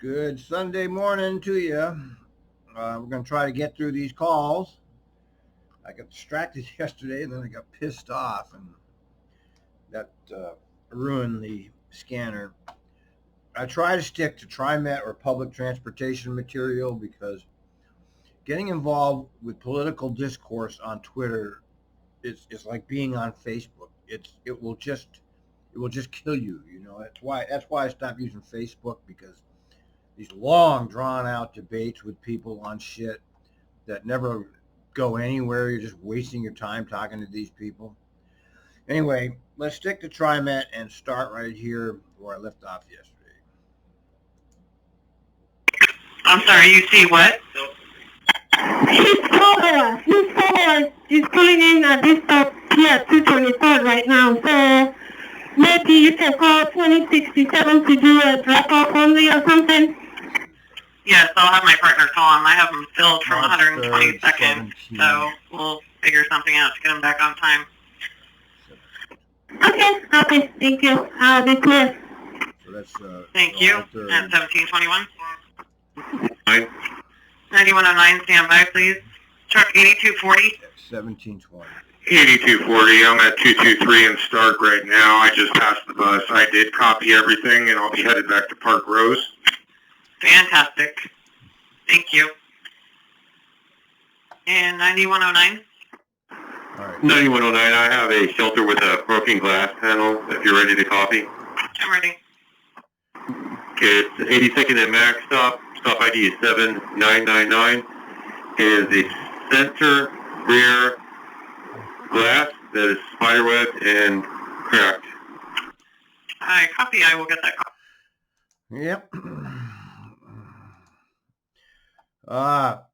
Good Sunday morning to you. We're going to try to get through these calls. I got distracted yesterday and then I got pissed off, and that ruined the scanner. I try to stick to TRIMET or public transportation material because getting involved with political discourse on Twitter is like being on Facebook. It will just kill you. That's why I stopped using Facebook, because these long drawn out debates with people on shit that never go anywhere. You're just wasting your time talking to these people. Anyway, let's stick to TriMet and start right here where I left off yesterday. I'm sorry, you see what? He's calling in at this stop here, 223rd right now. So maybe you can call 2067 to do a drop-off only or something. Yes, I'll have my partner call him. I have him filled from 122nd, so we'll figure something out to get him back on time. Okay, thank you. I'll be clear. So that's thank you. At 1721. 9109, stand by, please. Truck 8240. 1720. 8240, I'm at 223 in Stark right now. I just passed the bus. I did copy everything, and I'll be headed back to Park Rose. Fantastic. Thank you. And 9109? All right. 9109, I have a shelter with a broken glass panel, if you're ready to copy. I'm ready. Okay, it's 82nd and Max stop. Stop ID is 7999. Is the center rear glass that is spiderwebbed and cracked. I copy. I will get that copy. Yep.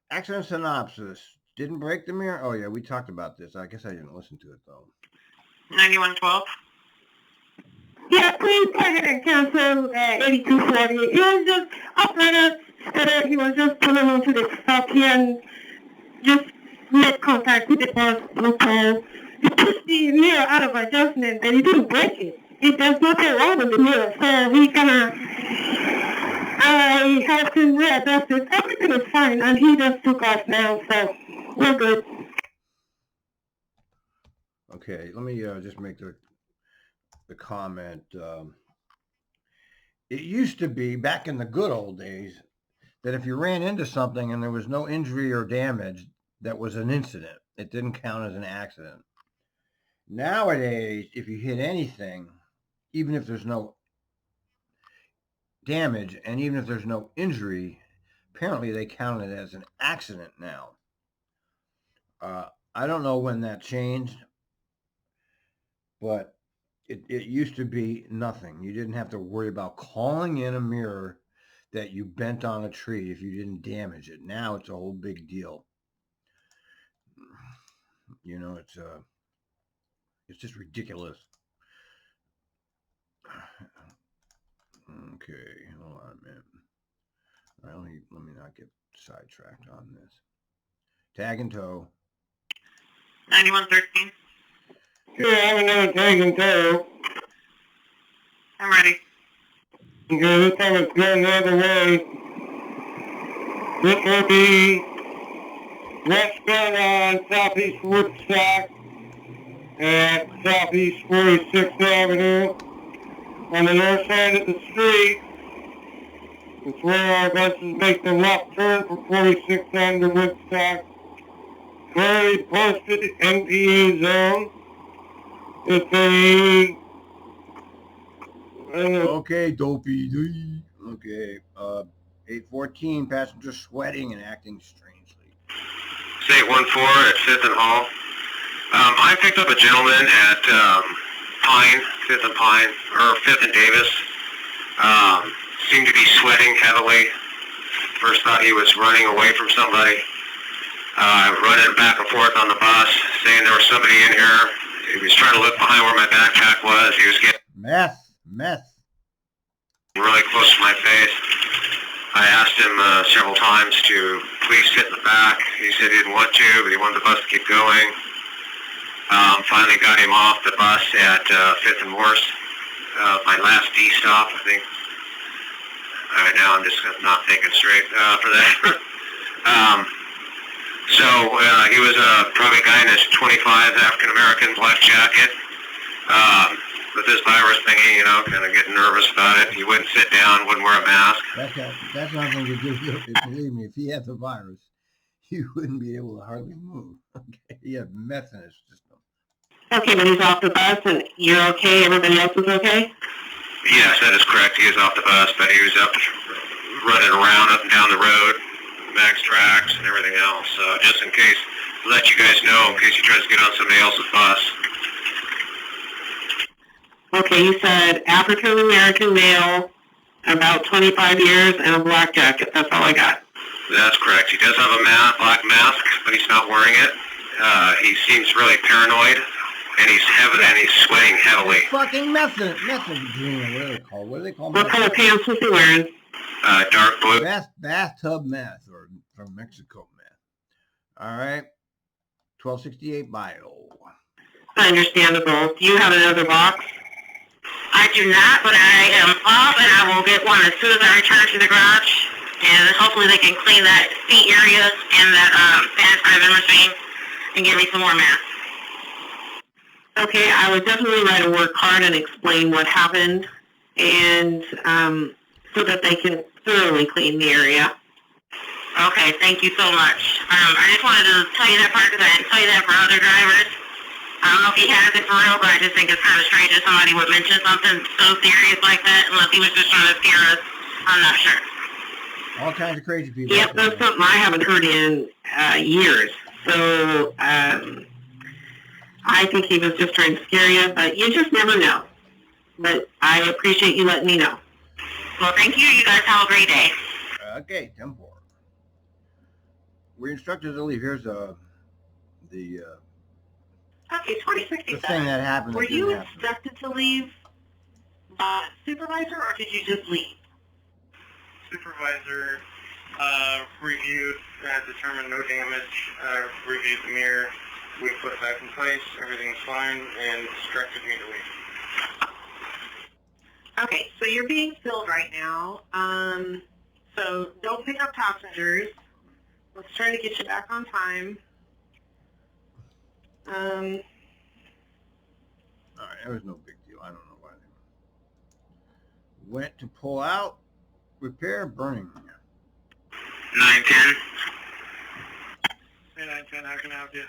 Accident synopsis. Didn't break the mirror? Oh, yeah, we talked about this. I guess I didn't listen to it, though. 9112. Yeah, please go ahead and cancel 8240. It was just operator he was just pulling onto the stop here and just made contact with the bus. Okay. He pushed the mirror out of adjustment and he didn't break it. There's nothing wrong with the mirror, so he I have to readjust it. Everything is fine, and he just took off now, so we're good. Okay, let me just make the comment. It used to be, back in the good old days, that if you ran into something and there was no injury or damage, that was an incident. It didn't count as an accident. Nowadays, if you hit anything, even if there's no damage and even if there's no injury, apparently they count it as an accident now. I don't know when that changed, but it used to be nothing. You didn't have to worry about calling in a mirror that you bent on a tree if you didn't damage it. Now it's a whole big deal. You know, it's just ridiculous. Okay, hold on a minute. Let me not get sidetracked on this. Tag and tow. 9113. Yeah, I'm going to tag and tow. I'm ready. Okay, this time it's going the other way. This will be westbound on Southeast Woodstock at Southeast 46th Avenue. On the north side of the street, it's where our buses make the left turn for 46th Avenue Woodstock. Currently posted MPA zone. It's a... Okay, dopey. Okay, 814, passenger sweating and acting strangely. State 14 at 5th and Hall. I picked up a gentleman at Pine, 5th and Pine, or 5th and Davis. Seemed to be sweating heavily. First thought he was running away from somebody. Running back and forth on the bus, saying there was somebody in here. He was trying to look behind where my backpack was. He was getting Meth. really close to my face. I asked him several times to please sit in the back. He said he didn't want to, but he wanted the bus to keep going. Finally got him off the bus at 5th and Morse, my last D stop, I think. All right, now I'm just not thinking straight for that. He was probably a guy in his 25, African American, black jacket. With this virus thingy, kind of getting nervous about it. He wouldn't sit down, wouldn't wear a mask. That's nothing to do with it. Believe me, if he had the virus, he wouldn't be able to hardly move. Okay, he had meth in his system. Okay, but he's off the bus and you're okay, everybody else is okay? Yes, that is correct. He is off the bus, but he was up running around up and down the road, max tracks and everything else. Just in case, let you guys know in case he tries to get on somebody else's bus. Okay, you said African American male, about 25 years, and a black jacket. That's all I got. That's correct. He does have a black mask, but he's not wearing it. He seems really paranoid, and he's sweating heavily. Fucking method, whatever they call. What do they call? What kind of pants was he wearing? Dark blue. Bathtub meth, or from Mexico meth. All right, 1268 bio. Understandable. Do you have another box? I do not, but I am off, and I will get one as soon as I return to the garage. And hopefully they can clean that seat area and that sanitizer machine and give me some more masks. Okay, I would definitely write a work card and explain what happened, and so that they can thoroughly clean the area. Okay, thank you so much. I just wanted to tell you that part because I didn't tell you that for other drivers. I don't know if he has it for real, but I just think it's kind of strange that somebody would mention something so serious like that unless he was just trying to scare us. I'm not sure. All kinds of crazy people. Yep, that's something I haven't heard in years. So I think he was just trying to scare you, but you just never know. But I appreciate you letting me know. Well, thank you. You guys have a great day. Okay, 10-4. We're instructed to leave. Here's Okay, 2067. the thing that happened. Were you instructed to leave supervisor, or did you just leave? Supervisor reviewed, determined no damage, reviewed the mirror, we put it back in place, everything's fine, and instructed me to leave. Okay, so you're being filled right now. So don't pick up passengers. Let's try to get you back on time. All right, that was no big deal. I don't know why they went to pull out, repair, burning. 910. Hey, 910, how can I help you?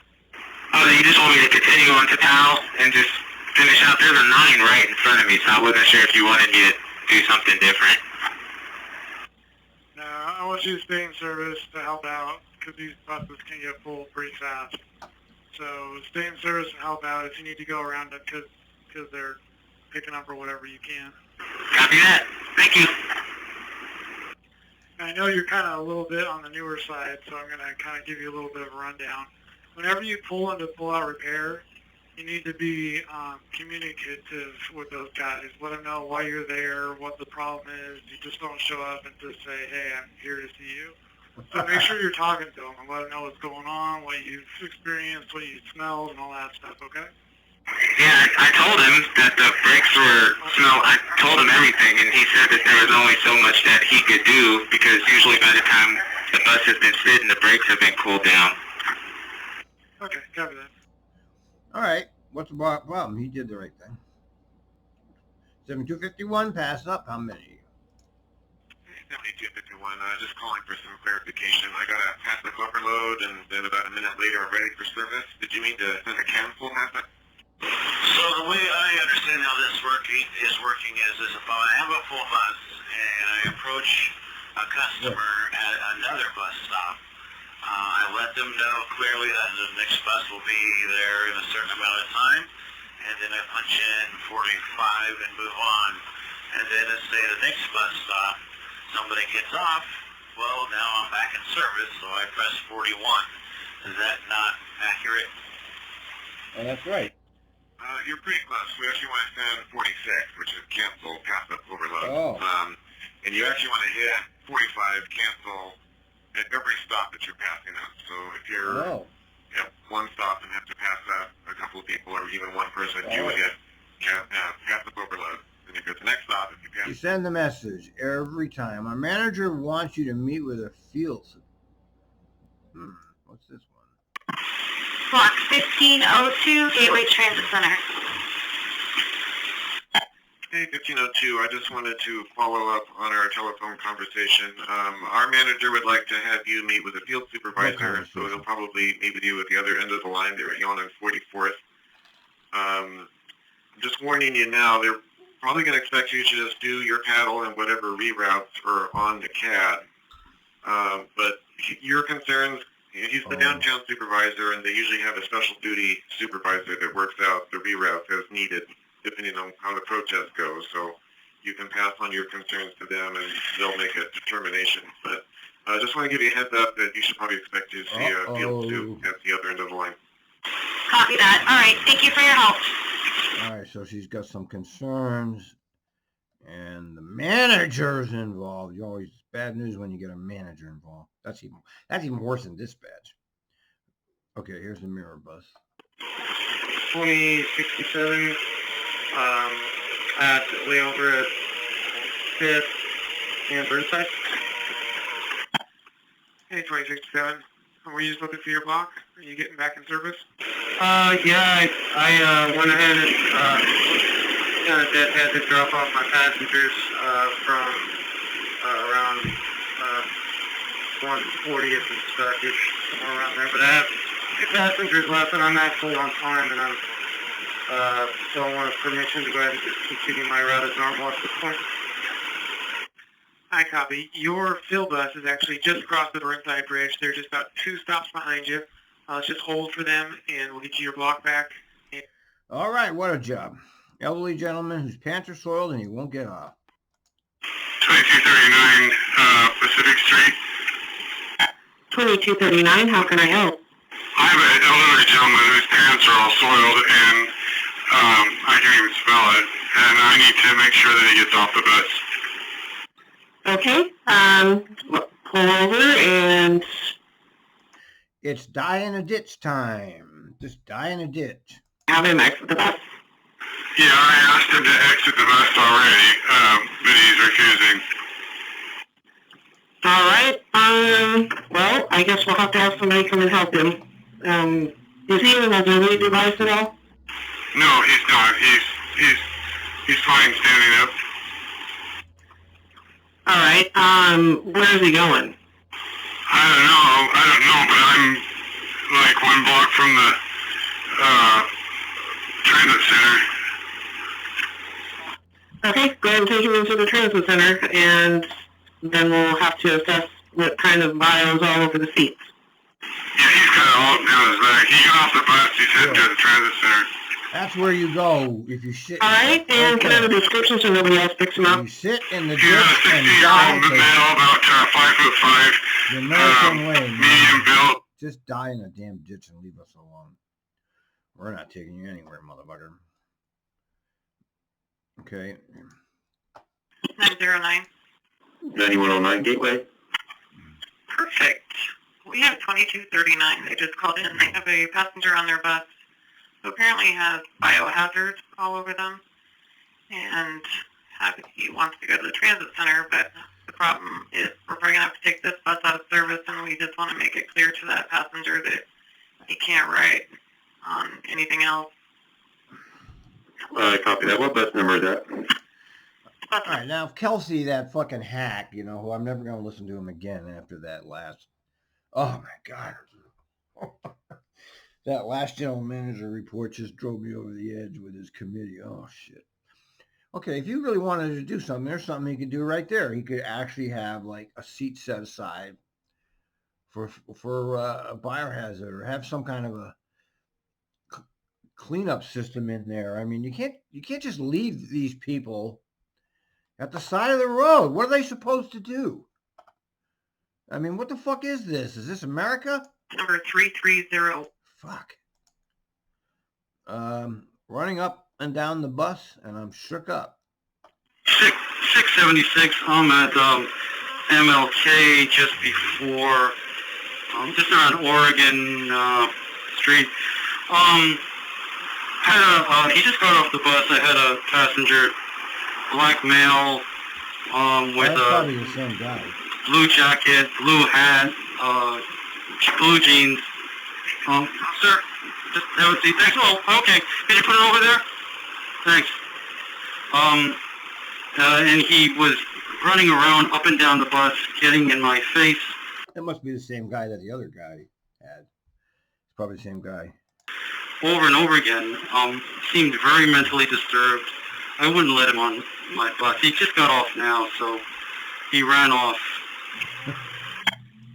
Oh, you just want me to continue on to PAL and just finish out? There's a 9 right in front of me, so I wasn't sure if you wanted me to do something different. No, I want you to stay in service to help out, because these buses can get full pretty fast. So stay in service and help out if you need to go around it, because they're picking up or whatever you can. Copy that. Thank you. I know you're kind of a little bit on the newer side, so I'm going to kind of give you a little bit of a rundown. Whenever you pull into pull-out repair, you need to be communicative with those guys. Let them know why you're there, what the problem is. You just don't show up and just say, hey, I'm here to see you. So make sure you're talking to them and let them know what's going on, what you've experienced, what you smelled, and all that stuff, okay? Yeah, I told him that the brakes were I told him everything, and he said that there was only so much that he could do, because usually by the time the bus has been sitting, the brakes have been cooled down. Okay, copy that. All right, what's the problem? He did the right thing. 7251, pass up. How many? 7251, just calling for some clarification. I got a passive overload, and then about a minute later I'm ready for service. Did you mean to send a cancel passive? So the way I understand how this is working is if I have a full bus and I approach a customer at another bus stop, I let them know clearly that the next bus will be there in a certain amount of time, and then I punch in 45 and move on. And then let's say the next bus stop, somebody gets off, well, now I'm back in service, so I press 41. Is that not accurate? Oh, that's right. You're pretty close. We actually want to send 46, which is cancel, passive overload. Oh. And you actually want to hit 45, cancel, at every stop that you're passing up. So if you're at one stop and have to pass up a couple of people or even one person, you would hit passive overload. and you go to the next stop if you You can. send the message every time. Our manager wants you to meet with a field. What's this one? Block 1502, Gateway Transit Center. Hey, 1502, I just wanted to follow up on our telephone conversation. Our manager would like to have you meet with a field supervisor, so he'll probably meet with you at the other end of the line there at Yon and 44th. Just warning you now, they're probably going to expect you to just do your paddle and whatever reroutes are on the CAD. But your concerns, he's the downtown supervisor, and they usually have a special duty supervisor that works out the reroutes as needed, depending on how the protest goes. So you can pass on your concerns to them, and they'll make a determination. But I just want to give you a heads up that you should probably expect to see a field suit at the other end of the line. Copy that. All right. Thank you for your help. All right, so she's got some concerns, and the manager's involved. You always, it's bad news when you get a manager involved. That's even worse than dispatch. Okay, here's the mirror bus. 2067, at way over at 5th and Burnside. Hey, 2067. Were you just looking for your block? Are you getting back in service? Yeah, I went ahead and had to drop off my passengers from around 140th and Starfish, somewhere around there. But I have 2 passengers left, and I'm actually on time, and I'm so I want permission to go ahead and just continue my route as normal at this point. Hi, copy. Your fill bus is actually just across the Burnside Bridge. They're just about 2 stops behind you. Let's just hold for them, and we'll get you your block back. All right, what a job. Elderly gentleman whose pants are soiled and he won't get off. 2239 Pacific Street. 2239, how can I help? I have an elderly gentleman whose pants are all soiled, and I can't even smell it, and I need to make sure that he gets off the bus. Okay, pull over and... It's die in a ditch time. Just die in a ditch. have him exit the bus. Yeah, I asked him to exit the bus already, but he's refusing. All right, well, I guess we'll have to have somebody come and help him. Is he in a mobility device at all? No, he's not. He's fine standing up. All right, where is he going? I don't know, but I'm like 1 block from the transit center. Okay, go ahead and take him into the transit center, and then we'll have to assess what kind of bios all over the seats. Yeah, he's got it all up down his back. He got off the bus, he's heading to the transit center. That's where you go if you shit. All right, and can I have a description so nobody else picks him up? You sit in the He's ditch a and 60-year-old die. male, about 5'5", The American way, man. medium built. Just die in a damn ditch and leave us alone. We're not taking you anywhere, motherfucker. Okay. 909. 9109 Gateway. Perfect. We have 2239. They just called in. They have a passenger on their bus who apparently has biohazards all over them, and he wants to go to the transit center, but the problem is we're probably going to have to take this bus out of service, and we just want to make it clear to that passenger that he can't ride on anything else. Copy that. What bus number is that? All right, now if Kelsey, that fucking hack, you know, who I'm never going to listen to him again after that last, oh my God. That last general manager report just drove me over the edge with his committee. Oh, shit. Okay, if you really wanted to do something, there's something he could do right there. He could actually have like a seat set aside for a biohazard, or have some kind of a cleanup system in there. I mean, you can't just leave these people at the side of the road. What are they supposed to do? I mean, what the fuck is this? Is this America? Number 330. Fuck. Running up and down the bus, and I'm shook up. 676, I'm at MLK just before, just around Oregon Street. He just got off the bus. I had a passenger black male, with That's a probably the same guy. blue jacket, blue hat, blue jeans. Sir, just have a seat. Thanks. Oh, okay. Can you put it over there? Thanks. And he was running around up and down the bus, getting in my face. That must be the same guy that the other guy had. It's probably the same guy. Over and over again. Seemed very mentally disturbed. I wouldn't let him on my bus. He just got off now, so he ran off.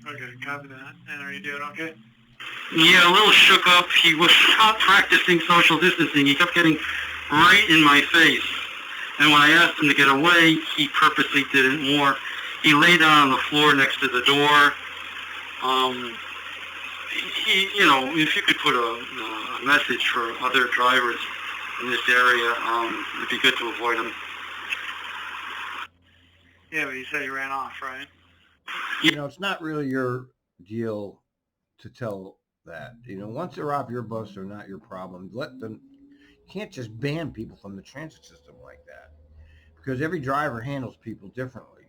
Okay, copy that. And are you doing okay? Yeah, a little shook up. He was not practicing social distancing. He kept getting right in my face. And when I asked him to get away, he purposely did it more. He lay down on the floor next to the door. If you could put a message for other drivers in this area, it'd be good to avoid him. Yeah, but you said he ran off, right? It's not really your deal to tell that. Once they're off your bus, they're not your problem. Let them. You can't just ban people from the transit system like that, because every driver handles people differently.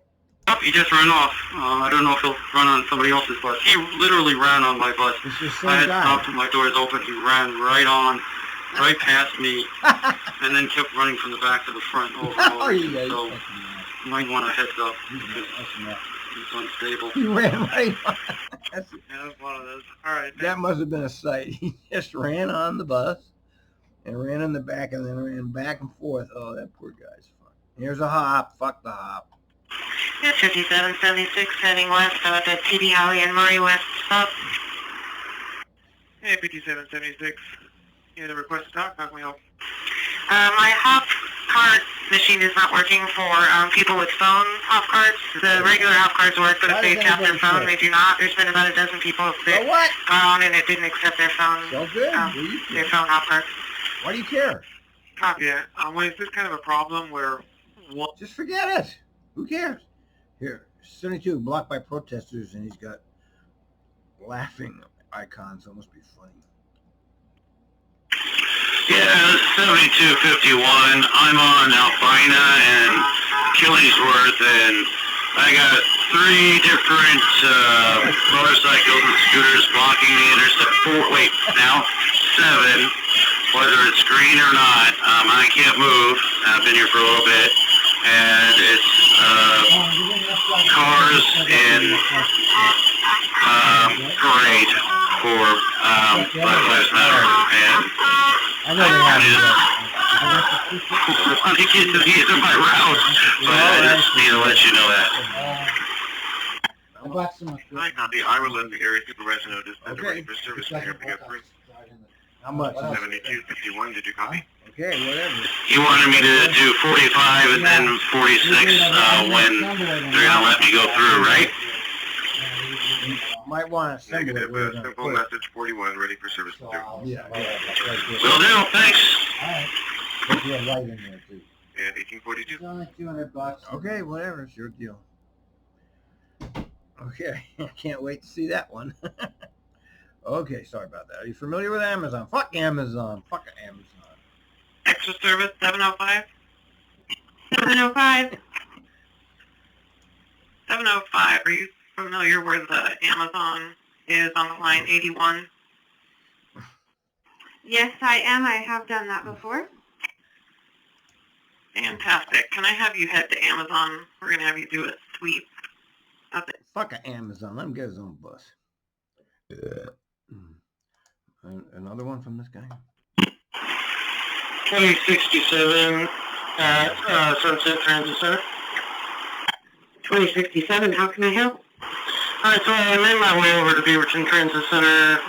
Oh, he just ran off. I don't know if he'll run on somebody else's bus. He literally ran on my bus. It's the same I had guy. stopped with my doors open. He ran right past me, and then kept running from the back to the front over and over. So you might want a heads up, because he's unstable. He ran right on. Yeah, that was one of those. All right. That must have been a sight. He just ran on the bus and ran in the back and then ran back and forth. Oh, that poor guy's fun. Here's a hop. Fuck the hop. 5776 heading west at the TD Alley and Murray West stop. Hey, 5776. You had a request to talk? How can we help? My hop cart machine is not working for people with phone hop carts. The regular hop carts work, but if they tap their phone, they do not. There's been about a dozen people that gone on and it didn't accept their phone. So good. Their phone hop cart. Why do you care? Copy it. Well, is this kind of a problem where... Just forget it. Who cares? Here, 72 blocked by protesters, and he's got laughing icons. That must be funny. Yeah, 7251. I'm on Albina and Killingsworth, and I got 3 different motorcycles and scooters blocking the intersection. 7. Whether it's green or not, I can't move. I've been here for a little bit, and it's cars in parade for Black Lives Matter, and I know they have I think he's in my route, but I just need to let you know that. Hi, copy. I will let the area supervisor know this is Okay. ready for service from here. Pick up 3. How much? 7251. Did you copy? Okay, whatever. He wanted me to do 45 and then 46 when they're going to let me go through, right? Might want to send it. Negative. Simple message 41. Ready for service from here. Yeah. Will do, thanks. Put your light in there, too. And 1842. It's only $200. Okay, whatever. It's your deal. Okay, I can't wait to see that one. Okay, sorry about that. Are you familiar with Amazon? Fuck Amazon. Fuck Amazon. Extra service 705. 705. 705. Are you familiar where the Amazon is on the line 81? Yes, I am. I have done that before. Fantastic. Can I have you head to Amazon? We're going to have you do a sweep of it. Fuck Amazon. Let him get his own bus. Another one from this guy? 2067 at Sunset Transit Center. 2067, how can I help? Alright, so I made my way over to Beaverton Transit Center.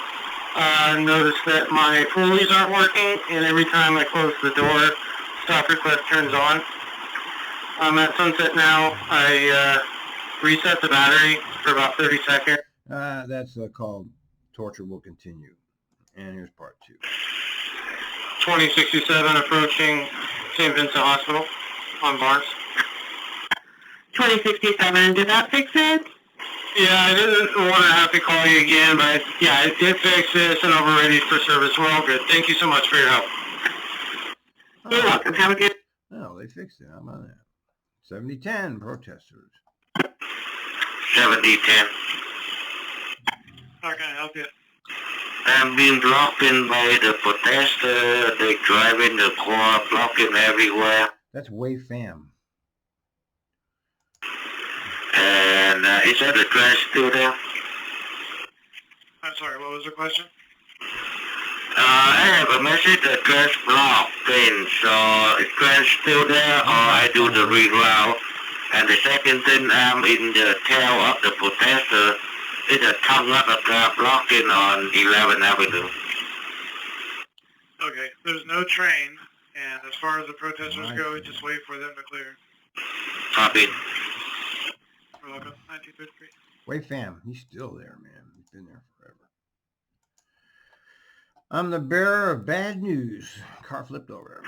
Noticed that my pulleys aren't working, and every time I close the door, stop request turns on. I'm at Sunset now. I reset the battery for about 30 seconds. That's called Torture Will Continue. And here's part 2. 2067 approaching St. Vincent Hospital on Barnes. 2067, did that fix it? Yeah, I didn't want to have to call you again, but yeah, I did fix this and we're ready for service. We're all good. Thank you so much for your help. You're welcome. Have a good... Oh, they fixed it. How about that? 7010 protesters. 7010. How can I help you? I'm being blocked in by the protester. They're driving the car, blocking everywhere. That's Way Fam. And is that the trash still there? I'm sorry, what was the question? I have a message that trash blocked in, so is trash still there or I do the reroute? And the second thing, I'm in the tail of the protester. It's a tongue up a car blocking on 11th Avenue. Okay, there's no train, and as far as the protesters go, just wait for them to clear. Copy. You're welcome. 1953. Way Fam, he's still there, man. He's been there forever. I'm the bearer of bad news. Car flipped over.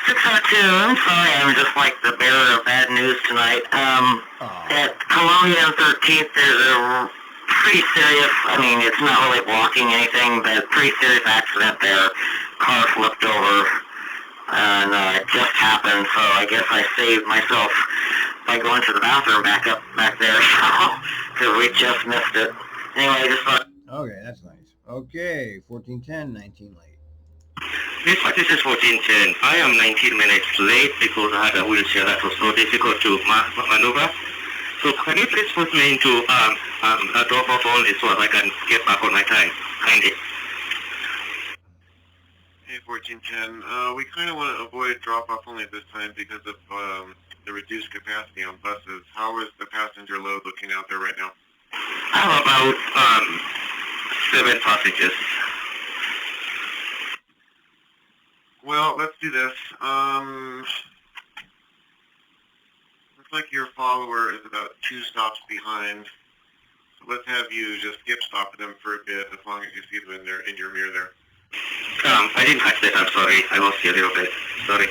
602, I'm sorry, I'm just like the bearer of bad news tonight. At Columbia and 13th, there's a pretty serious, I mean, it's not really blocking anything, but pretty serious accident there. Car flipped over, and it just happened, so I guess I saved myself by going to the bathroom back there, because we just missed it. Anyway, just thought... Okay, that's nice. Okay, 1410, 19 late. This is 1410. I am 19 minutes late because I had a wheelchair that was so difficult to maneuver. So can you please put me into a drop-off only so I can get back on my time? Kindly. Hey, 1410. We kind of want to avoid drop-off only this time because of the reduced capacity on buses. How is the passenger load looking out there right now? I have about 7 passengers. Well, let's do this. Looks like your follower is about 2 stops behind. So let's have you just skip stopping them for a bit as long as you see them in your mirror there. I didn't catch that. I'm sorry. I lost you a little bit. Sorry.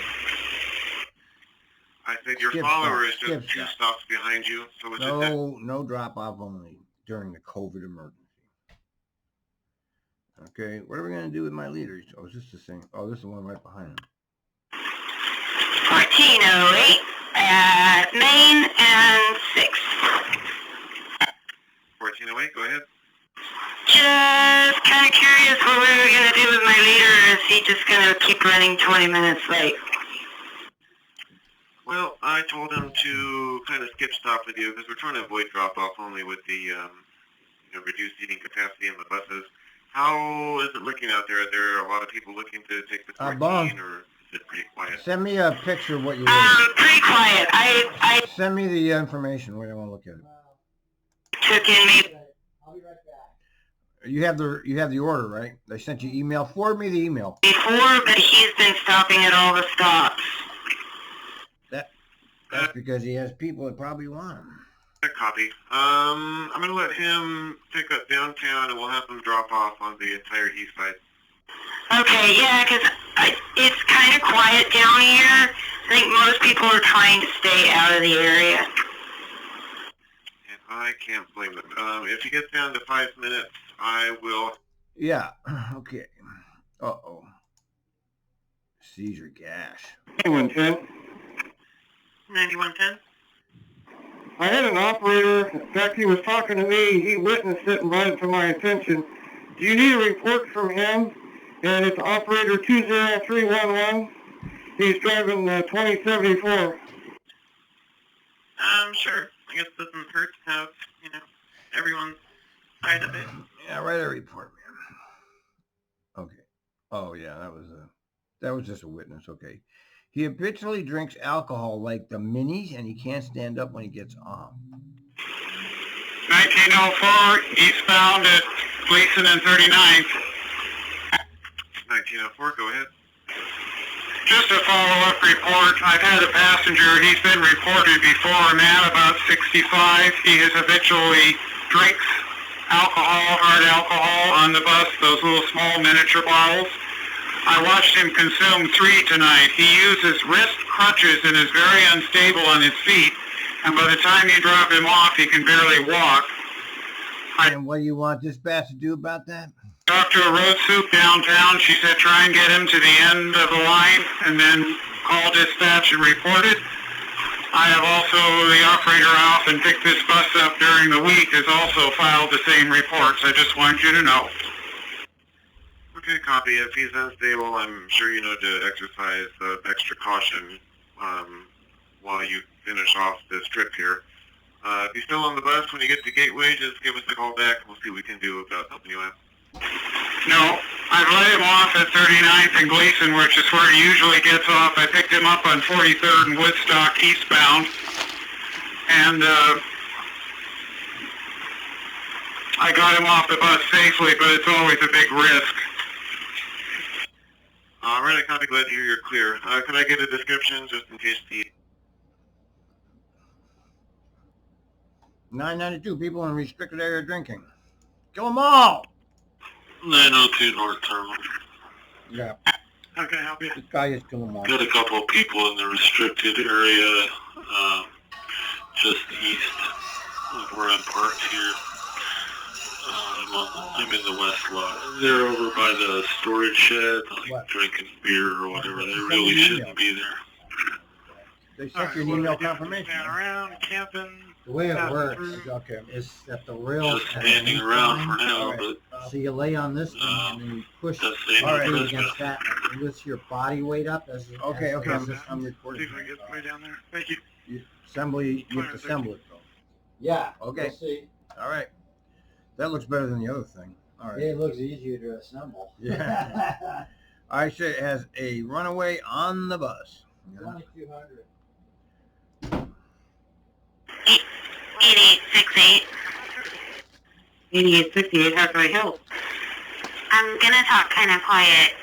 I said your Skip follower stop, is just skip 2 stop. stops behind you. So it's just No drop off only during the COVID emergency. Okay, what are we going to do with my leaders? Oh, is this the same? Oh, this is the one right behind him. 1408 at Main and 6th. 1408, go ahead. Just kind of curious what we were going to do with my leader. Is he just going to keep running 20 minutes late? Well, I told him to kind of skip stop with you because we're trying to avoid drop-off only with the reduced seating capacity in the buses. How is it looking out there? Are there a lot of people looking to take the 14 or is it pretty quiet? Send me a picture of what you want. Pretty quiet. I Send me the information. Wait, I want to look at it. took in maybe... You have the order, right? They sent you email. Forward me the email. before, but he's been stopping at all the stops. That's because he has people that probably want him. Copy. I'm going to let him pick up downtown and we'll have him drop off on the entire east side. Okay, yeah, because it's kind of quiet down here. I think most people are trying to stay out of the area. And I can't blame them. If he gets down to 5 minutes, I will... Yeah, okay. Uh-oh. Seizure gash. 9110. 9110? I had an operator, in fact he was talking to me, he witnessed it and brought it to my attention. Do you need a report from him? And it's operator 20311. He's driving 2074. Sure. I guess it doesn't hurt to have, everyone's side of it. Yeah, write a report, man. Okay. Oh, yeah, that was just a witness. Okay. He habitually drinks alcohol like the minis, and he can't stand up when he gets on. 1904, eastbound at Gleason and 39th. 1904, go ahead. Just a follow-up report. I've had a passenger. He's been reported before, a man about 65. He has habitually drinks alcohol, hard alcohol on the bus, those little small miniature bottles. I watched him consume 3 tonight. He uses wrist crutches and is very unstable on his feet. And by the time you drop him off, he can barely walk. And what do you want dispatch to do about that? Talked to a road soup downtown. She said try and get him to the end of the line and then call dispatch and report it. I have also, the operator I often pick this bus up during the week has also filed the same reports. I just want you to know. Okay, copy. If he's unstable, I'm sure you know to exercise extra caution while you finish off this trip here. If he's still on the bus when you get to Gateway, just give us a call back and we'll see what we can do about helping you out. No, I've let him off at 39th and Gleason, which is where he usually gets off. I picked him up on 43rd and Woodstock eastbound. And I got him off the bus safely, but it's always a big risk. All right, I copy. Glad to hear you're clear. Can I get a description just in case the... 992 people in restricted area drinking. Kill them all! 902 North Terminal. Yeah, How can I help you? this guy is kill them all. Got a couple of people in the restricted area just east of where I'm parked here. I'm in the west lot. They're over by the storage shed, like What? drinking beer or whatever. They really shouldn't be there. They sent you an email confirmation. Standing around, camping. The way it passing works through. Okay. is that the rail Just standing around for now, Alright. but so you lay on this thing and then you push that's saying All right. no it against trespass. that. It lifts your body weight up as Okay, okay, as I'm See recording. if we can get way down there. Thank you. You have to assemble it though. yeah. Okay. We'll see. All right. That looks better than the other thing. All right. It looks easier to assemble. Yeah. I say it has a runaway on the bus. 2200. 8868. 8868, how can I help? I'm gonna talk kind of quiet.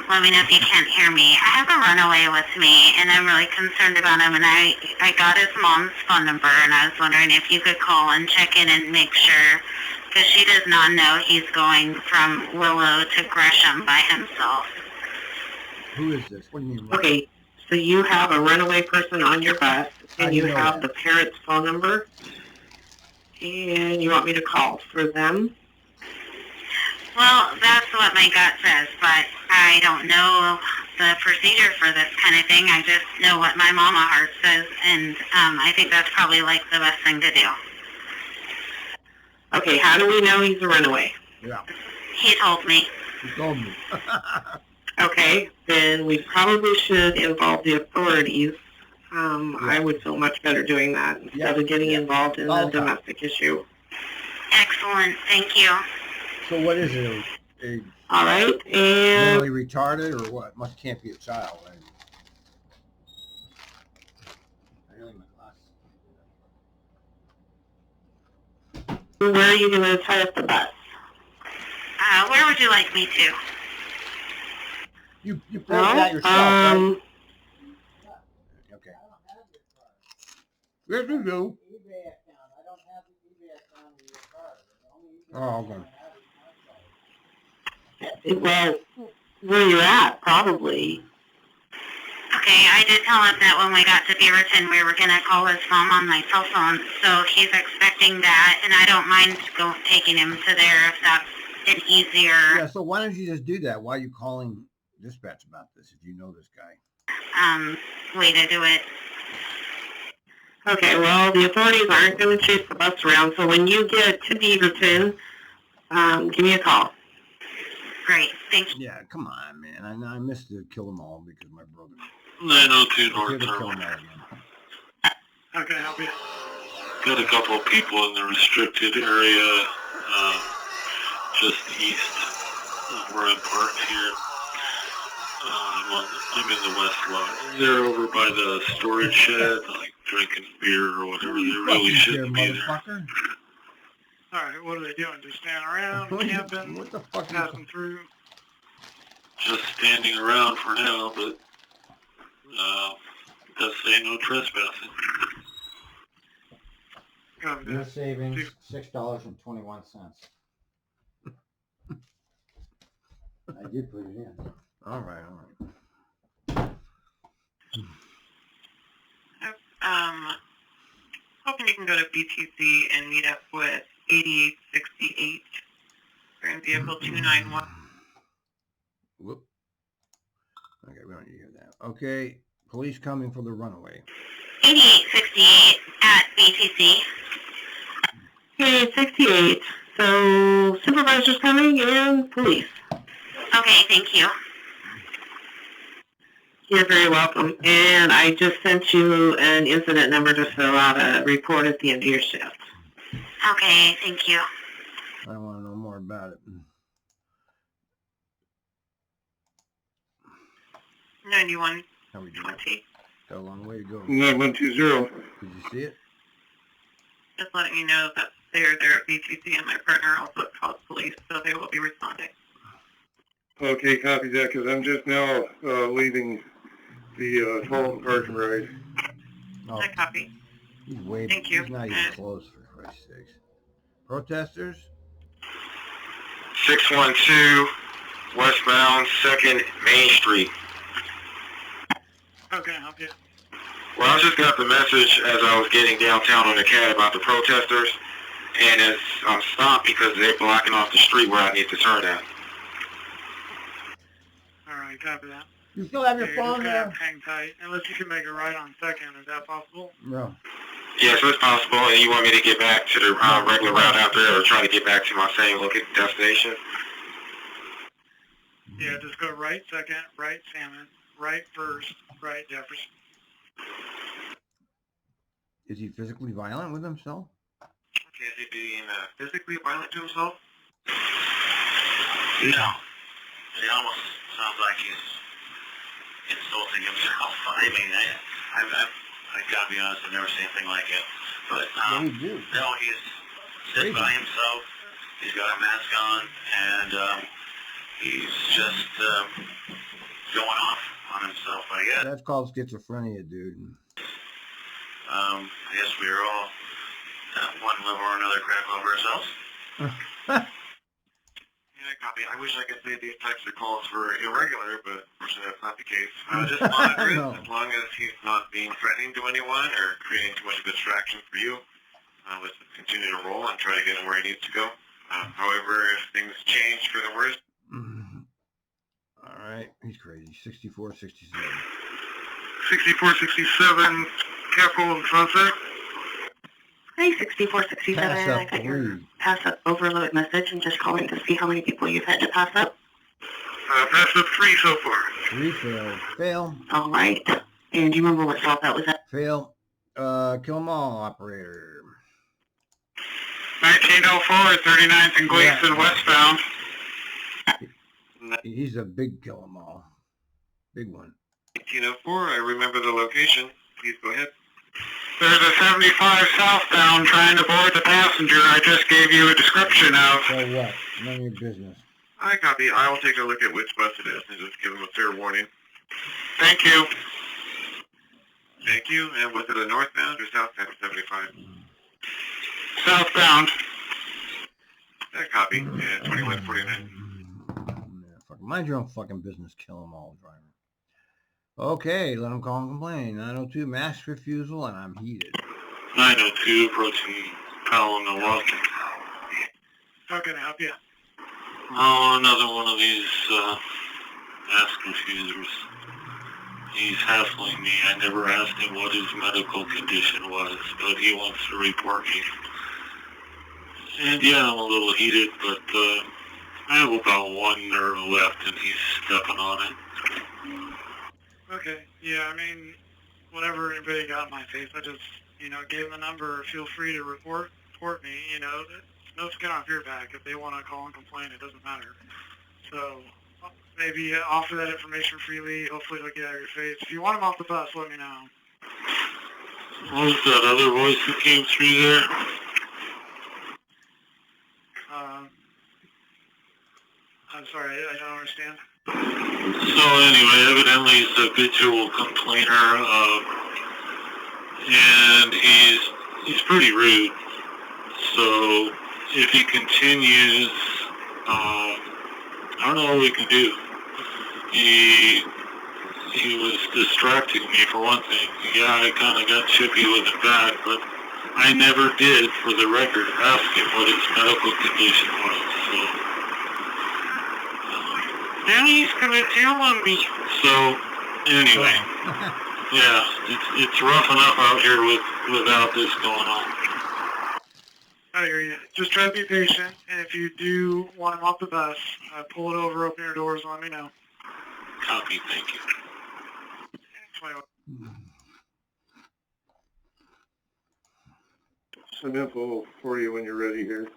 Let me know if you can't hear me. I have a runaway with me, and I'm really concerned about him. And I got his mom's phone number, and I was wondering if you could call and check in and make sure, because she does not know he's going from Willow to Gresham by himself. Who is this? What do you mean? Okay, so you have a runaway person on your bus, How and do you you know have that? the parent's phone number, and you want me to call for them? Well, that's what my gut says, but I don't know the procedure for this kind of thing. I just know what my mama heart says, and I think that's probably like the best thing to do. Okay, how do we know he's a runaway? Yeah. He told me. You told me. Okay, then we probably should involve the authorities. I would feel much better doing that instead of getting involved in the domestic issue. Excellent, thank you. So what is it? A All right, and mentally retarded or what? Can't be a child, right? where are you going to tie up the bus? Where would you like me to? You paid that yourself, right? Okay. Yes, you do. Oh, okay. Well, where you're at, probably. Okay, I did tell him that when we got to Beaverton, we were going to call his mom on my cell phone, so he's expecting that, and I don't mind taking him to there if that's an easier... Yeah, so why don't you just do that? Why are you calling dispatch about this if you know this guy? Way to do it. Okay, well, the authorities aren't going to chase the bus around, so when you get to Beaverton, give me a call. Great, thank you. Yeah, come on, man. I missed to kill them all because my brother. 902 North Here to kill Terminal. them all again. How can I help you? Got a couple of people in the restricted area just east of where I'm parked here. I'm in the west lot. They're over by the storage shed, like drinking beer or whatever. They really shouldn't be there. Motherfucker. All right, what are they doing? Just standing around, camping, What the fuck? passing through? Just standing around for now, but it does say no trespassing. Your savings $6.21. I did put it in. All right. Hoping you can go to BTC and meet up with 8868. We're in vehicle 291. Whoop. Okay, we don't need to hear that. Okay, police coming for the runaway. 8868 at BTC. Okay, 68. So supervisor's coming and police. Okay, thank you. You're very welcome. And I just sent you an incident number to fill out a report at the end of your shift. Okay, thank you. I want to know more about it. 9120. How we doing? Got a long way to go. 9120. Did you see it? Just letting you know that they're there at BTC and my partner also called police, so they will be responding. Okay, copy that, because I'm just now leaving the Fulton Park and Ride. Oh, I copy. he's way. Thank you. He's not even close, for Christ's sakes. Protesters? 612 westbound 2nd Main Street. How can I help you? Well, I just got the message as I was getting downtown on the CAD about the protesters, and it's stopped because they're blocking off the street where I need to turn at. Alright, copy that. You still have your You're phone just there? gonna hang tight, unless you can make a right on 2nd. Is that possible? No. Yes, it's possible, and you want me to get back to the regular route out there, or try to get back to my same destination? Yeah, just go right 2nd, right Salmon, right 1st, right Jefferson. Is he physically violent with himself? Okay, is he being physically violent to himself? No. It almost sounds like he's insulting himself. I mean, I gotta be honest, I've never seen anything like it. But, Yeah, we do. no, he's sitting by himself, he's got a mask on, and, he's just, going off on himself, I guess. That's called schizophrenia, dude. I guess we were all, at one level or another, critical of ourselves. Yeah, copy. I wish I could say these types of calls were irregular, but unfortunately that's not the case. Just monitor it, No. as long as he's not being threatening to anyone or creating too much of a distraction for you. Let's continue to roll and try to get him where he needs to go. However, if things change for the worse... All right, he's crazy. 64, 67. 64, 67, Capitol and Sunset. Hi, 6467. Pass I up got your 3. pass up overload message and just calling to see how many people you've had to pass up. Pass up 3 so far. 3 failed. Fail. All right. And do you remember what stop that was at? Fail. Kill 'em all, operator. 1904, 39th and Gleason, westbound. He's a big kill 'em all. Big one. 1904, I remember the location. Please go ahead. There's a 75 southbound trying to board the passenger I just gave you a description of. So what? None of your business. I copy. I will take a look at which bus it is and just give him a fair warning. Thank you. Thank you. And was it a northbound or southbound 75? Southbound. I copy. Yeah, 2149. Mind your own fucking business, kill 'em all, driver. Okay, let him call and complain. 902, mask refusal, and I'm heated. 902, approaching Powell, Milwaukee. How can I help you? Oh, another one of these mask refusers. He's hassling me. I never asked him what his medical condition was, but he wants to report me. And yeah, I'm a little heated, but I have about one nerve left, and he's stepping on it. Okay, yeah, I mean, whatever anybody got in my face, I just, gave them the number. Feel free to report me, no skin off your back. If they want to call and complain, it doesn't matter. So maybe offer that information freely. Hopefully they'll get out of your face. If you want them off the bus, let me know. What was that other voice that came through there? I'm sorry, I don't understand. So anyway, evidently he's a habitual complainer, and he's pretty rude. So if he continues, I don't know what we can do. He was distracting me for one thing. Yeah, I kind of got chippy with him back, but I never did, for the record, ask him what his medical condition was. So. Now he's gonna tell on me. So, anyway, Yeah, it's rough enough out here without this going on. I hear you. Just try to be patient, and if you do want him off the bus, pull it over, open your doors, and let me know. Copy, thank you. 21. Some info for you when you're ready here.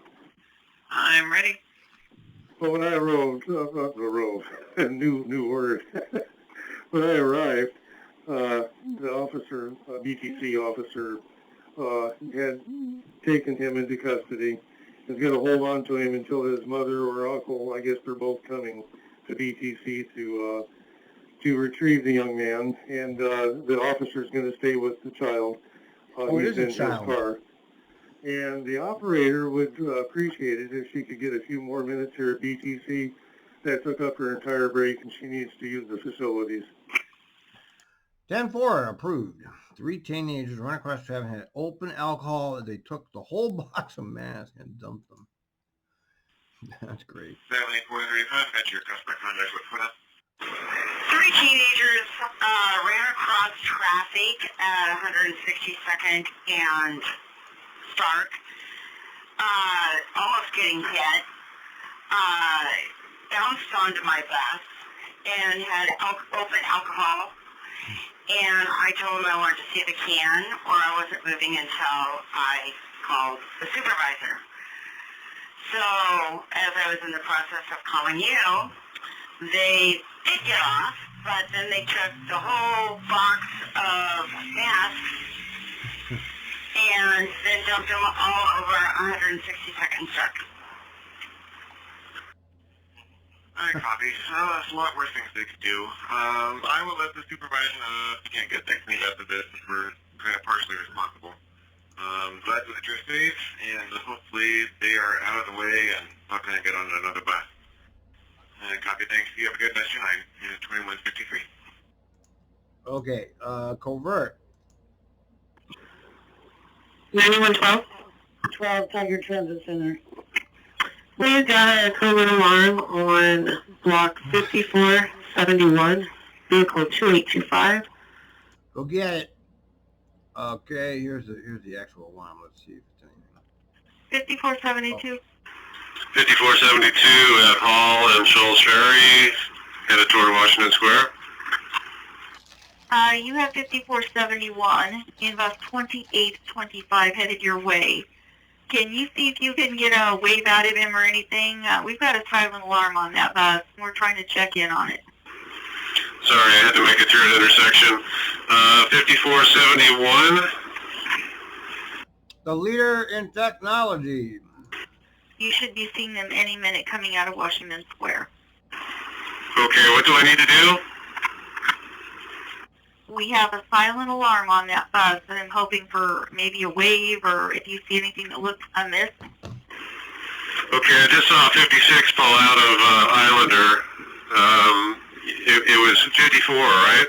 I'm ready. Well, when I arrived, new word. When I arrived, the officer, BTC officer, had taken him into custody. Is going to hold on to him until his mother or uncle, I guess they're both coming to BTC to retrieve the young man, and the officer is going to stay with the child. It is a He's in child. his car. And the operator would appreciate it if she could get a few more minutes here at BTC. That took up her entire break, and she needs to use the facilities. 10-4 approved. 3 teenagers run across traffic and had open alcohol. They took the whole box of masks and dumped them. That's great. 7435, got your customer contact with us. 3 teenagers ran across traffic at 162nd and Stark, almost getting hit, bounced onto my bus and had open alcohol, and I told him I wanted to see the can or I wasn't moving until I called the supervisor. So as I was in the process of calling you, they did get off, but then they took the whole box of masks and then dumped them all over 162nd Stark. I copy. There's a lot worse things they could do. I will let the supervisor know if you can't get things cleaned up a bit since we're kind of partially responsible. Glad that you're safe, and hopefully they are out of the way and not going to get on another bus. Copy, thanks. You have a good night, Unit 2153. Okay, covert. 9112? 12 Tiger Transit Center. We've got a code alarm on block 5471, vehicle 2825. Go get it. Okay, here's the actual alarm. Let's see if it's anything. 5472. 5472 at Hall and Shoals Ferry, headed toward Washington Square. You have 5471 in bus 2825 headed your way. Can you see if you can get a wave out of him or anything? We've got a silent alarm on that bus. We're trying to check in on it. Sorry, I had to make it through an intersection. 5471. The leader in technology. You should be seeing them any minute coming out of Washington Square. Okay, what do I need to do? We have a silent alarm on that bus, and I'm hoping for maybe a wave or if you see anything that looks amiss. Okay, I just saw 56 pull out of Islander. It was 54, right?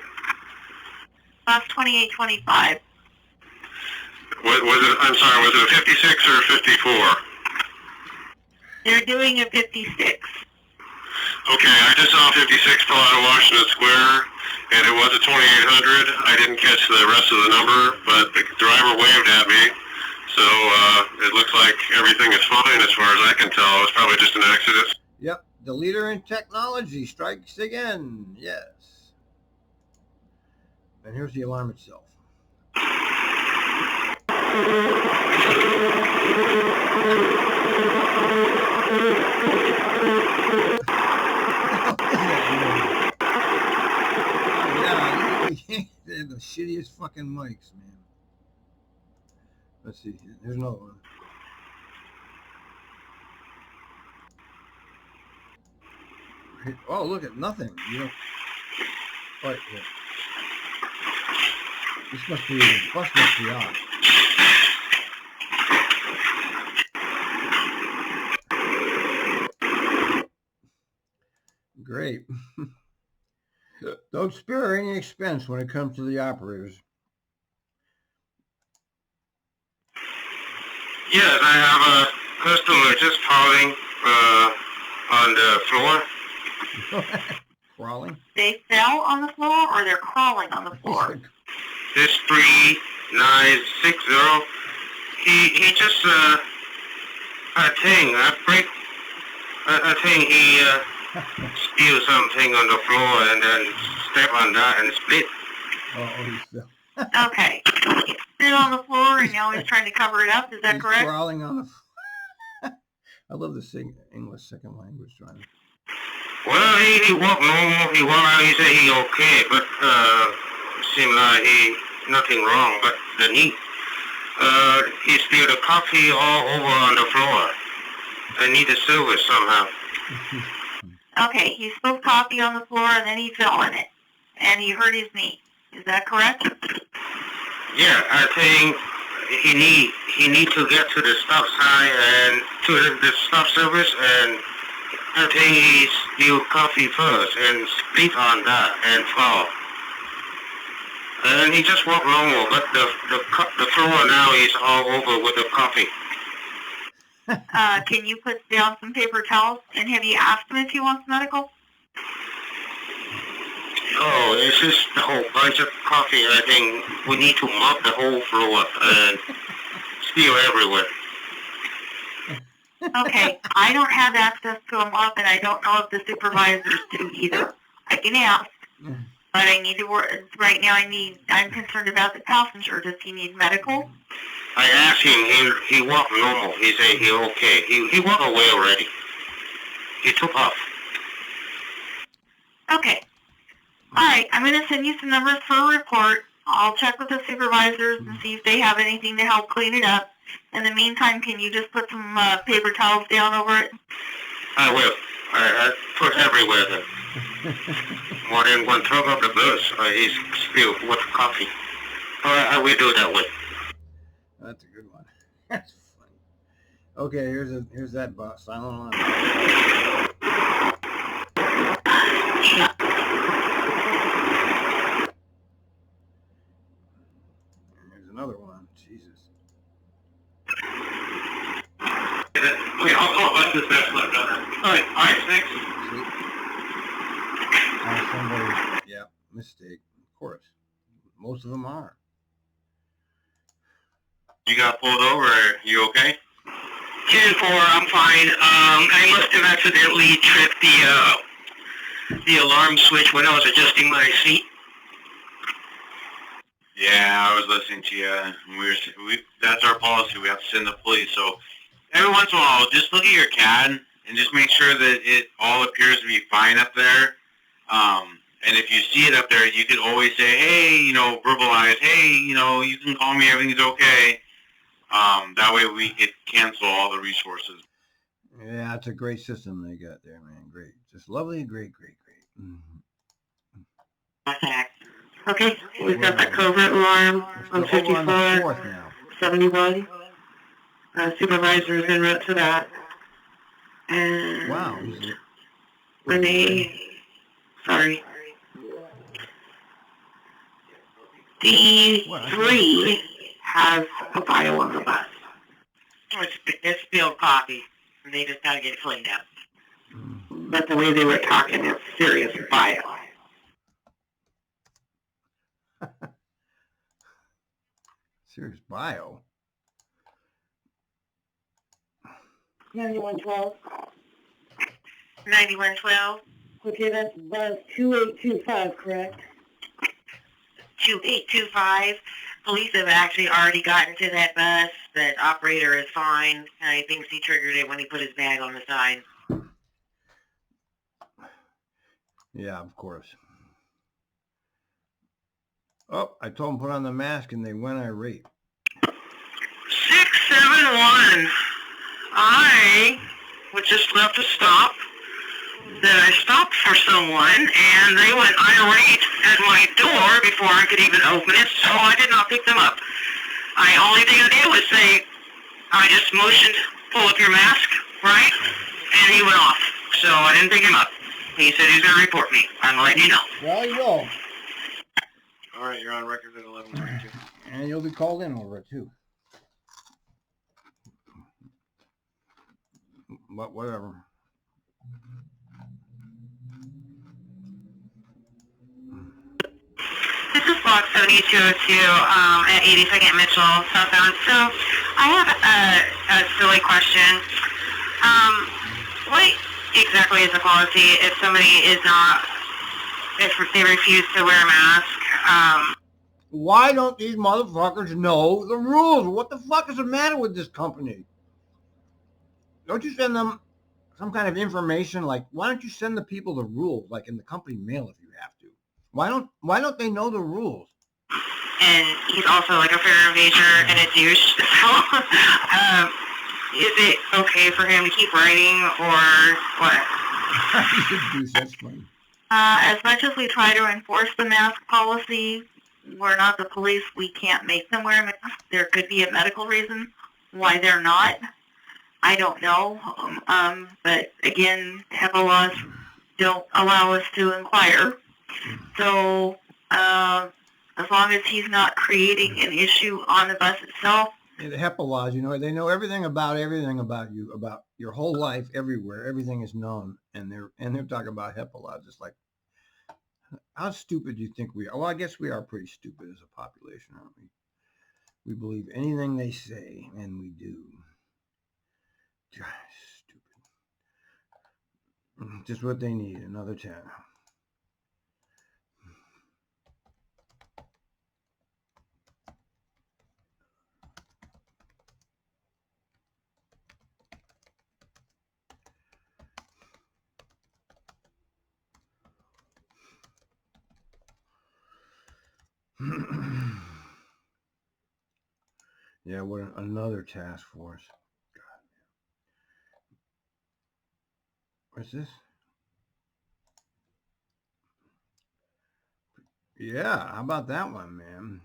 Bus 2825. Was it? I'm sorry. Was it a 56 or a 54? They're doing a 56. Okay, I just saw 56 pull out of Washington Square, and it was a 2800. I didn't catch the rest of the number, but the driver waved at me, so it looks like everything is fine as far as I can tell. It was probably just an accident. Yep, the leader in technology strikes again. Yes. And here's the alarm itself. Yeah, they're the shittiest fucking mics, man. Let's see. There's another one. Oh, look at nothing. You know. Right here. This must be the bus must be off. Great. Don't spare any expense when it comes to the operators. Yes, I have a customer just falling on the floor. Crawling? They fell on the floor or they're crawling on the floor? this 3960. He just I think he spilled something on the floor and then step on that and split. He's still. Okay. He spit on the floor and now he's trying to cover it up. Is that correct? He's crawling on the. I love this English second language trying. Well, he walked normal. He walked out. He said he okay, but seemed like he nothing wrong. But the knee, he spilled the coffee all over on the floor. I need the service somehow. Okay, he spilled coffee on the floor and then he fell in it, and he hurt his knee. Is that correct? Yeah, I think he need to get to the stop sign and to the stop service, and I think he spilled coffee first and split on that and fall. And he just walked normal, but the floor now is all over with the coffee. Can you put down some paper towels, and have you asked him if he wants medical? Oh, it's just a whole bunch of coffee. I think we need to mop the whole floor and spill everywhere. Okay, I don't have access to a mop, and I don't know if the supervisors do either. I can ask, but I need to work. Right now, I'm concerned about the passenger. Does he need medical? I asked him. He walked normal. He said he okay. He walked away already. He took off. Okay. All right, I'm going to send you some numbers for a report. I'll check with the supervisors and see if they have anything to help clean it up. In the meantime, can you just put some paper towels down over it? I will. I put everywhere then. More than one truck of the bus is spilled with coffee. I will do that way. That's a good one. That's funny. Okay, here's that bus. Silent alarm. Here's another one. Jesus. Wait, I'll bust this next one. All right, thanks. Somebody, yeah, mistake. Of course. Most of them are. You got pulled over. Are you okay? 10-4, I'm fine. I must have accidentally tripped the alarm switch when I was adjusting my seat. Yeah, I was listening to you. That's our policy. We have to send the police. So every once in a while, just look at your CAD and just make sure that it all appears to be fine up there. And if you see it up there, you can always say, hey, verbalize, hey, you can call me, everything's okay. That way we could cancel all the resources. Yeah, it's a great system they got there, man. Great. Just lovely, great. Mm-hmm. Okay, we've got the covert alarm on 54, 71. Supervisor is en route to that. And wow. Renee, sorry. D3 has a bio on the bus. It's spilled coffee, and they just got to get it cleaned up. But the way they were talking, it's serious bio. Serious bio? 9112. 9112. Okay, that's bus 2825, correct? 2825. Police have actually already gotten to that bus. The operator is fine. I think he triggered it when he put his bag on the side. Yeah, of course. Oh, I told them to put on the mask and they went irate. 671. I was just left to stop. Then I stopped for someone, and they went irate at my door before I could even open it, so I did not pick them up. The only thing I did was say, I just motioned, pull up your mask, right? And he went off. So I didn't pick him up. He said he's going to report me. I'm letting you know. Well, you will. All right, you're on record at 11:22. And you'll be called in over it, too. But whatever. This is block 7202 at 82nd Mitchell, southbound. So I have a silly question. What exactly is the policy if somebody is not, if they refuse to wear a mask? Why don't these motherfuckers know the rules? What the fuck is the matter with this company? Don't you send them some kind of information? Like, why don't you send the people the rules, like in the company mail if you have to? Why don't they know the rules? And he's also like a fair evader and a douche. So, is it okay for him to keep writing or what? He's a douche. That's funny. As much as we try to enforce the mask policy, we're not the police. We can't make them wear masks. There could be a medical reason why they're not. I don't know. But again, HIPAA laws don't allow us to inquire. So as long as he's not creating an issue on the bus itself. The HIPAA laws, they know everything about you, about your whole life, everywhere. Everything is known, and they're talking about HIPAA laws. It's like, how stupid do you think we are? Well, I guess we are pretty stupid as a population, aren't we? We believe anything they say, and we do. God, stupid. Just what they need, another 10. Yeah, what another task force. God. What's this? Yeah, how about that one, man?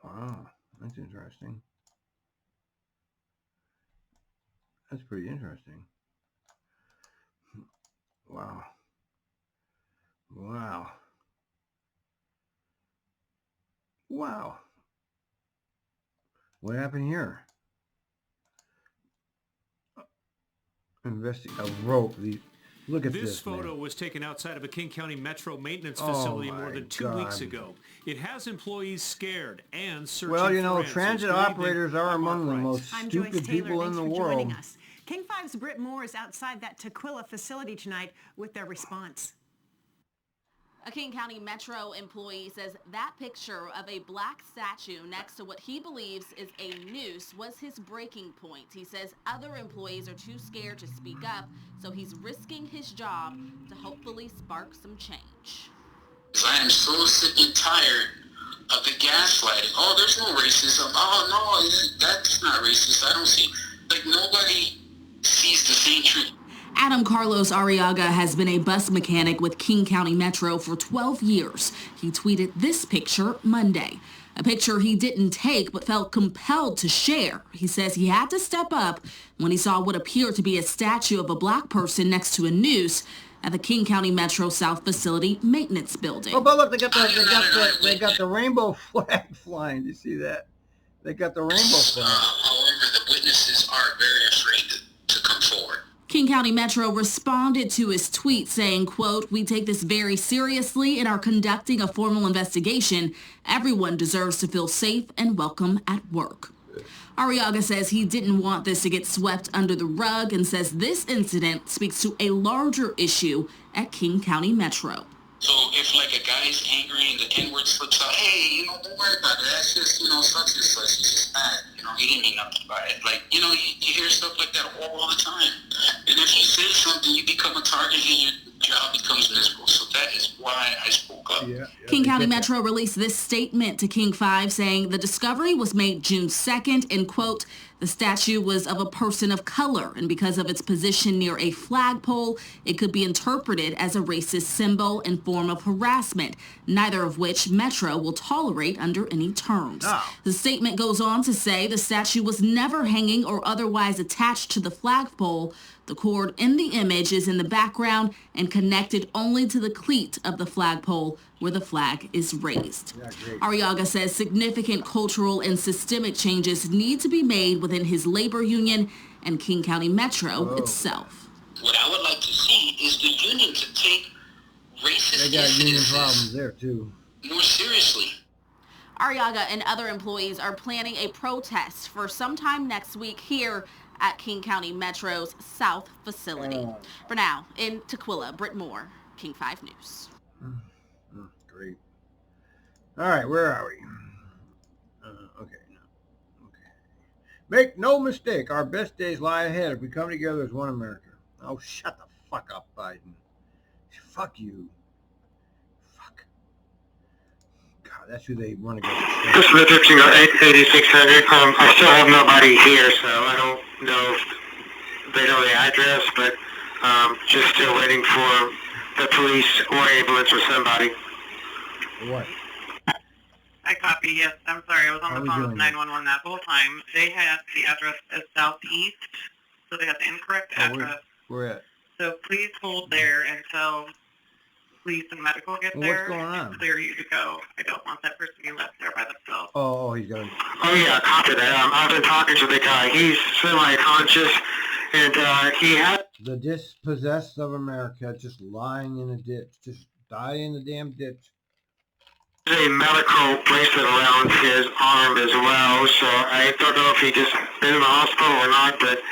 Wow, that's interesting. That's pretty interesting. Wow. Wow. Wow. What happened here? A rope. Look at this. This photo was taken outside of a King County Metro maintenance facility more than 2 weeks ago. It has employees scared and searching for answers. Transit operators are among the most stupid people in the world. King 5's Britt Moore is outside that Tukwila facility tonight with their response. A King County Metro employee says that picture of a black statue next to what he believes is a noose was his breaking point. He says other employees are too scared to speak up, so he's risking his job to hopefully spark some change. I am so sick and tired of the gaslighting. Oh, there's no racism. Oh, no, that's not racist. I don't see. Like, nobody sees the same truth. Adam Carlos Arriaga has been a bus mechanic with King County Metro for 12 years. He tweeted this picture Monday, a picture he didn't take but felt compelled to share. He says he had to step up when he saw what appeared to be a statue of a black person next to a noose at the King County Metro South Facility maintenance building. Oh, but look, they got the rainbow flag flying. Do you see that? They got the rainbow flag. However, the witnesses are very afraid to come forward. King County Metro responded to his tweet saying, quote, "We take this very seriously and are conducting a formal investigation. Everyone deserves to feel safe and welcome at work." Arriaga says he didn't want this to get swept under the rug and says this incident speaks to a larger issue at King County Metro. So if like a guy's angry and the N-word slips out, hey, don't worry about it. That's just, such and such. He's just mad. He didn't mean nothing by it. Like, you hear stuff like that all the time. And if you say something, you become a target and your job becomes miserable. So that is why I spoke up. King County Metro released this statement to King 5 saying the discovery was made June 2nd and, quote, "The statue was of a person of color, and because of its position near a flagpole, it could be interpreted as a racist symbol and form of harassment, neither of which Metro will tolerate under any terms." The statement goes on to say the statue was never hanging or otherwise attached to the flagpole. The cord in the image is in the background and connected only to the cleat of the flagpole where the flag is raised. Arriaga says significant cultural and systemic changes need to be made within his labor union and King County Metro itself. What I would like to see is the union to take racist They got union incidences problems there too. more seriously. Arriaga and other employees are planning a protest for sometime next week here at King County Metro's South facility. For now, in Tequila, Britt Moore, King 5 News. Great. All right, where are we? Okay. Make no mistake, our best days lie ahead if we come together as one America. Oh, shut the fuck up, Biden. Fuck you. Fuck. God, that's who they want to go. This is Richard, 8600. I still have nobody here, so I don't know if they know the address, but just still waiting for the police or ambulance or somebody. What? I copy, yes. I'm sorry, I was on the phone with 911 that whole time. They had the address as southeast, so they had the incorrect address. Where at? So please hold there until police and medical get there. What's going on? And clear you to go. I don't want that person to be left there by themselves. Oh, he's got. Oh yeah, copy that. I've been talking to the guy. He's semi-conscious, and he had The dispossessed of America just lying in a ditch. Just die in the damn ditch. a medical bracelet around his arm as well, so I don't know if he just been in the hospital or not, but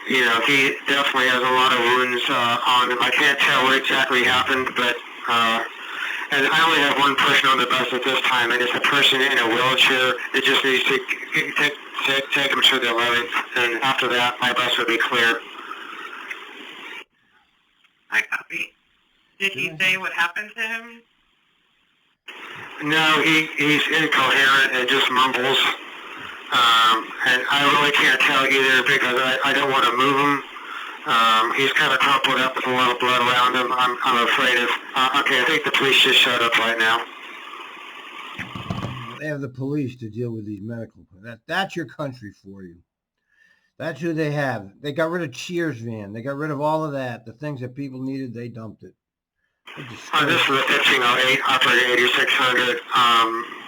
you know, he definitely has a lot of wounds on him. I can't tell what exactly happened, but and I only have one person on the bus at this time, and it's a person in a wheelchair that just needs to take him to the 11th, and after that, my bus will be clear. I copy. Did he say what happened to him? No, he's incoherent and just mumbles. And I really can't tell either because I don't want to move him. He's kind of crumpled up with a lot of blood around him. I'm afraid of... okay, I think the police just showed up right now. They have the police to deal with these medical... That's your country for you. That's who they have. They got rid of Cheers van. They got rid of all of that. The things that people needed, they dumped it. This is the 1508, operator 8600.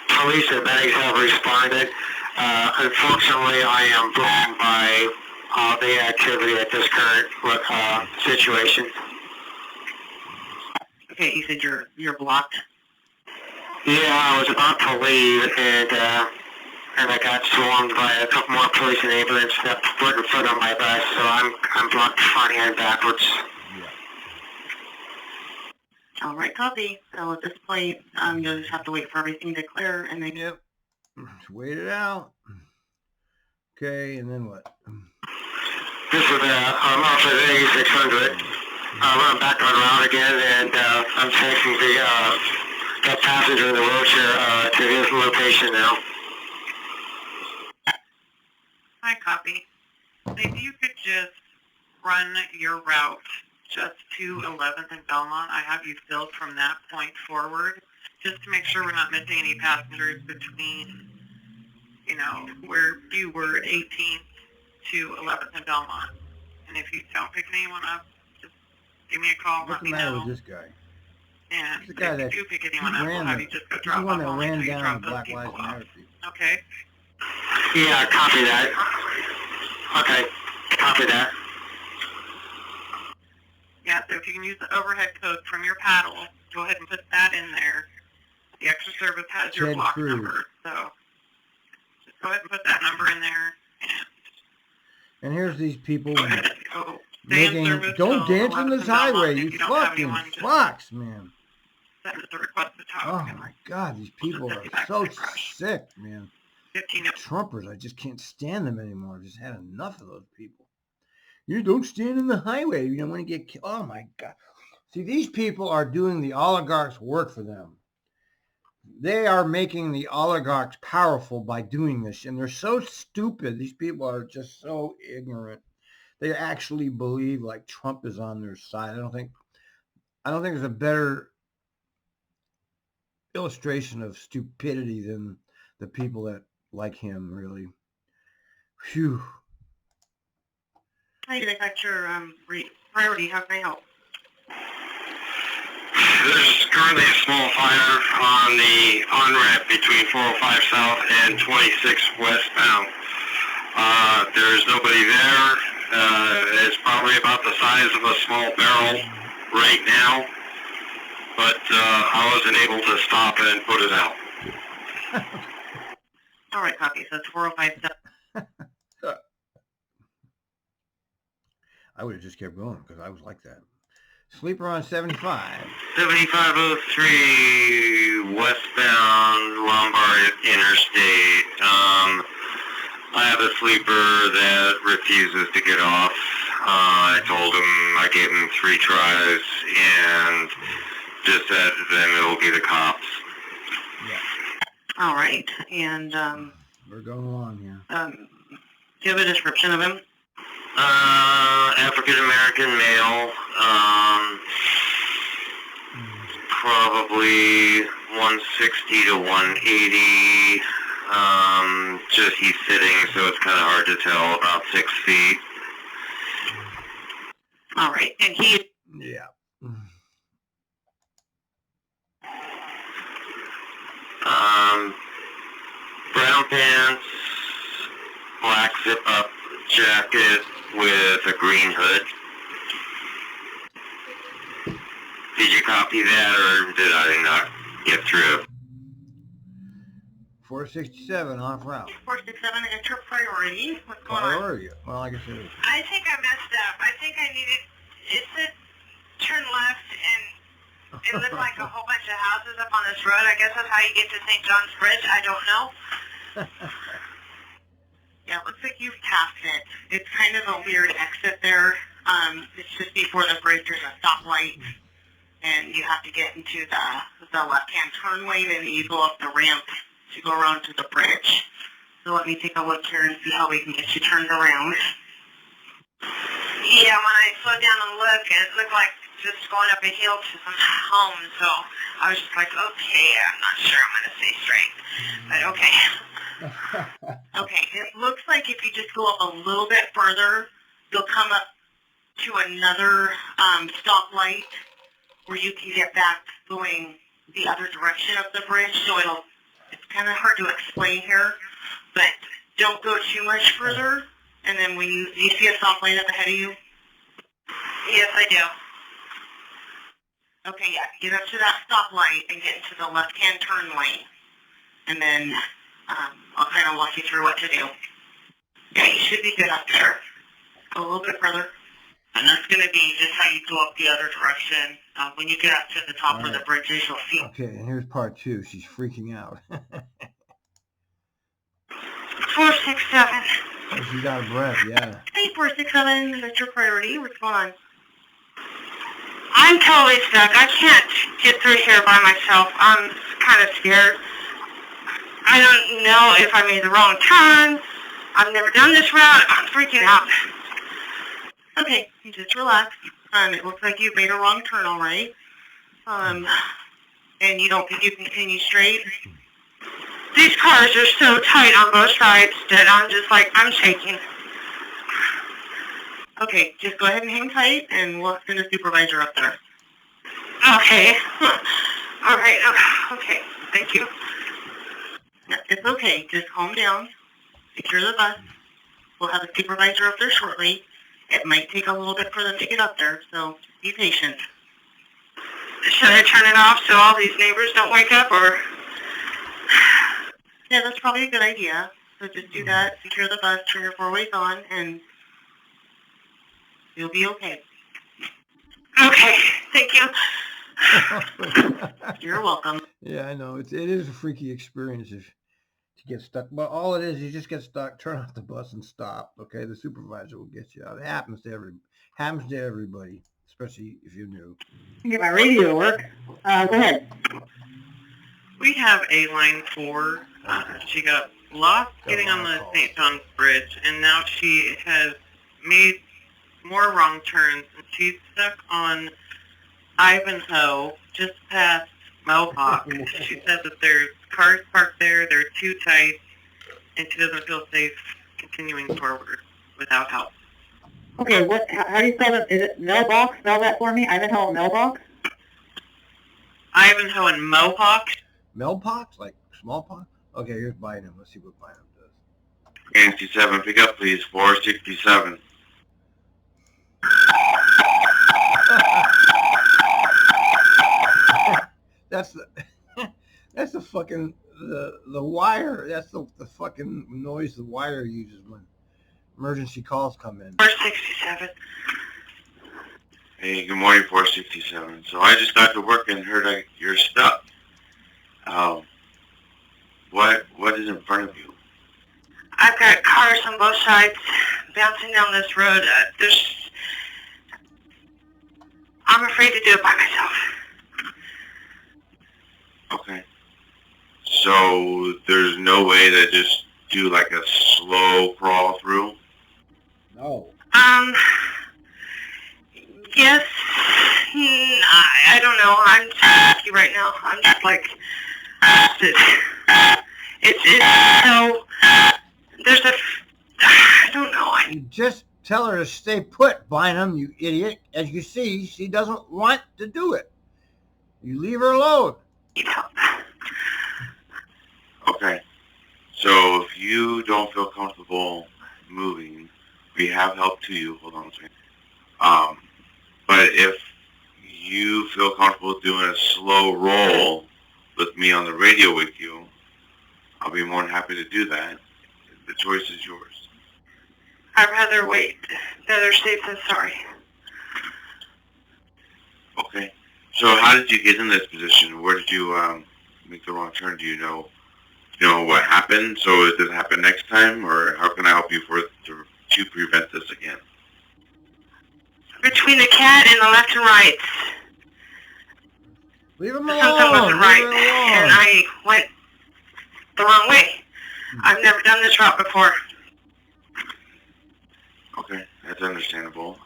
Police and medics have responded. Unfortunately, I am blocked by the activity at this current situation. Okay, you said you're blocked? Yeah, I was about to leave, and I got swarmed by a couple more police and ambulance that put in front of my bus, so I'm blocked front and backwards. All right, copy. So at this point, you'll just have to wait for everything to clear, and then... Yep. Wait it out. Okay, and then what? This is I'm off at 8600. I'm back on route again, and I'm taking that passenger in the wheelchair to his location now. Hi, copy. Maybe you could just run your route just to 11th and Belmont. I have you filled from that point forward, just to make sure we're not missing any passengers between, you know, where you were at 18th to 11th and Belmont. And if you don't pick anyone up, just give me a call. What's the matter with this guy? And the guy if that you do pick anyone up, we'll have you just go drop the one off that only ran until you down drop the those Black people Lives off. Matter people. Okay? Yeah, copy that. Okay, copy that. Yeah, so if you can use the overhead code from your paddle, go ahead and put that in there. The extra service has your Ted block Cruz. number, so just go ahead and put that number in there. And here's these people Go stay in making... service Don't till dance on 11th this and Belmont. highway, If you you don't have fucking anyone, just fucks, man. send us a request to talk. Oh my God, these people are so sick, man. 15 Trumpers, I just can't stand them anymore. I've just had enough of those people. You don't stand in the highway. You don't want to get killed. Oh my God. See, these people are doing the oligarchs' work for them. They are making the oligarchs powerful by doing this. And they're so stupid. These people are just so ignorant. They actually believe like Trump is on their side. I don't think there's a better illustration of stupidity than the people that like him, really. Phew. How do you affect your priority? How can I help? There's currently a small fire on the on-ramp between 405 South and 26 westbound. There's nobody there. It's probably about the size of a small barrel. right now, but I wasn't able to stop it and put it out. All right, copy. So it's 4057. I would have just kept going because I was like that. Sleeper on 75. 7503 westbound Lombard Interstate. I have a sleeper that refuses to get off. I told him, I gave him 3 tries and just said then it'll be the cops. Yeah. All right, and We're going along here. do you have a description of him? African American male, probably 160 to 180. Just he's sitting, so it's kind of hard to tell. About 6 feet. All right, and he. Yeah. Brown pants, black zip-up jacket with a green hood. Did you copy that, or did I not get through? 467 off route. 467, it's your priority. What's going on? Priority. Well, I guess it is. I think I messed up. I think I needed, it said turn left and it looked like a whole bunch of houses up on this road. I guess that's how you get to St. John's Bridge. I don't know. Yeah, it looks like you've passed it. It's kind of a weird exit there. It's just before the bridge. There's a stoplight, and you have to get into the left-hand turn lane, and you go up the ramp to go around to the bridge. So let me take a look here and see how we can get you turned around. Yeah, when I slowed down and looked, it looked like just going up a hill to some homes, so I was just like, okay, I'm not sure I'm going to stay straight, but okay. Okay, it looks like if you just go up a little bit further, you'll come up to another stoplight where you can get back going the other direction of the bridge, so it's kind of hard to explain here, but don't go too much further, and then when you see a stoplight up ahead of you? Yes, I do. Okay, yeah, get up to that stoplight and get into the left-hand turn lane, and then I'll kind of walk you through what to do. Yeah, you should be good up there. Go a little bit further. And that's going to be just how you go up the other direction. When you get up to the top of the bridges, you'll see. Okay, and here's part 2. She's freaking out. 467. Oh, she's out of breath, yeah. Hey, 467, that's your priority. What's going on? I'm totally stuck. I can't get through here by myself. I'm kind of scared. I don't know if I made the wrong turn. I've never done this route. I'm freaking out. Okay, you just relax. It looks like you made a wrong turn, all right. And you don't think you can continue straight? These cars are so tight on both sides that I'm just like, I'm shaking. Okay, just go ahead and hang tight, and we'll send a supervisor up there. Okay. All right. Okay. Thank you. Yeah, it's okay. Just calm down. Secure the bus. We'll have a supervisor up there shortly. It might take a little bit for them to get up there, so be patient. Should I turn it off so all these neighbors don't wake up, or? Yeah, that's probably a good idea. So just do that. Secure the bus. Turn your 4-ways on, and you'll be okay. Okay. Thank you. You're welcome. Yeah, I know. It is a freaky experience to get stuck. But all it is, you just get stuck, turn off the bus and stop. Okay, the supervisor will get you out. It happens to everybody, especially if you're new. Get my radio to work. Go ahead. We have a line 4. She got lost getting on the St. John's Bridge, and now she has made more wrong turns, and she's stuck on Ivanhoe, just past Mohawk. She says that there's cars parked there, they're too tight, and she doesn't feel safe continuing forward without help. Okay, how do you spell it? Is it mailbox? Spell that for me. Ivanhoe and mailbox? Ivanhoe and Mohawk. Mailbox? Like smallpox? Okay, here's Bynum. Let's see what Bynum does. Nancy 7, pick up please, 467. That's the that's the fucking the wire. That's the fucking noise the wire uses when emergency calls come in. 467. Hey, good morning, 467. So I just got to work and heard you're stuck. What is in front of you? I've got cars on both sides bouncing down this road. I'm afraid to do it by myself. Okay. So there's no way to just do like a slow crawl through? No. Yes. I don't know. I'm just right now. I'm just like, it's so, I don't know. You just tell her to stay put, Bynum, you idiot. As you see, she doesn't want to do it. You leave her alone. Okay. So if you don't feel comfortable moving, we have help to you. Hold on a second. But if you feel comfortable doing a slow roll with me on the radio with you, I'll be more than happy to do that. The choice is yours. I'd rather wait. Better safe than sorry. Okay. So how did you get in this position? Where did you make the wrong turn? Do you know what happened? So does it happen next time, or how can I help you to prevent this again? Between the cat and the left and right. Leave him alone. Something wasn't right, and I went the wrong way. I've never done this route before. Okay, that's understandable.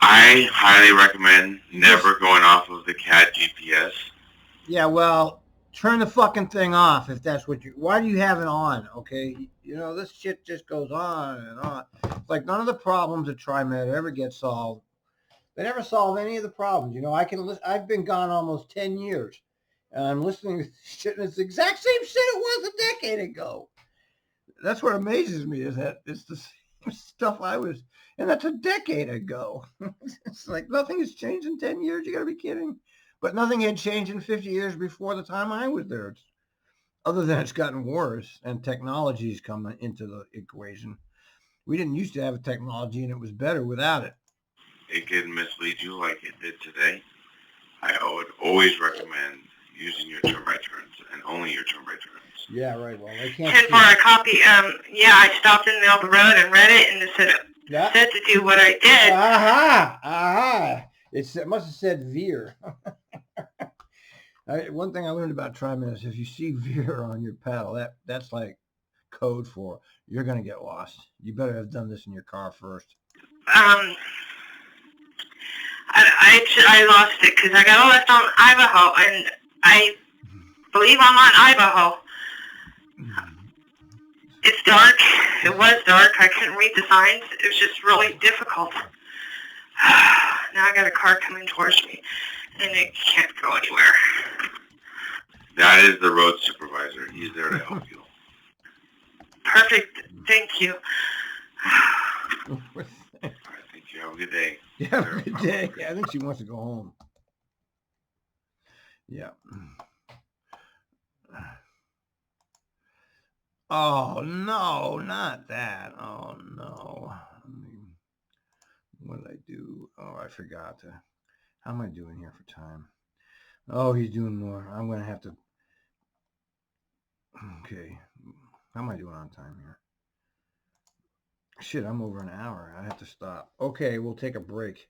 I highly recommend never going off of the CAT GPS. Yeah, well, turn the fucking thing off if that's what you... Why do you have it on, okay? You know, this shit just goes on and on. It's like none of the problems at TriMet ever get solved. They never solve any of the problems. You know, I've been gone almost 10 years, and I'm listening to shit, and it's the exact same shit it was a decade ago. That's what amazes me, is that it's the same stuff and that's a decade ago. It's like nothing has changed in 10 years. You got to be kidding. But nothing had changed in 50 years before the time I was there. Other than it's gotten worse and technology's come into the equation. We didn't used to have a technology, and it was better without it. It can mislead you like it did today. I would always recommend using your turn-by turns and only your turn-by turns. Yeah, right. Well, I can't. 10-4, a copy. Yeah, I stopped in the middle of the road and read it, and it said to do what I did. Aha! It must have said veer. One thing I learned about TriMet is if you see veer on your paddle, that's like code for you're going to get lost. You better have done this in your car first. I lost it because I got a left on Idaho, and I believe I'm on Idaho. It's dark. It was dark. I couldn't read the signs. It was just really difficult. Now I got a car coming towards me, and it can't go anywhere. That is the road supervisor. He's there to help you. Perfect. Thank you. All right, thank you. Have a good day. Yeah, have a good day. Yeah, I think she wants to go home. Yeah. Oh, no, not that. Oh, no. What did I do? Oh, I forgot to. How am I doing here for time? Oh, he's doing more. I'm going to have to. Okay. How am I doing on time here? Shit, I'm over an hour. I have to stop. Okay, we'll take a break.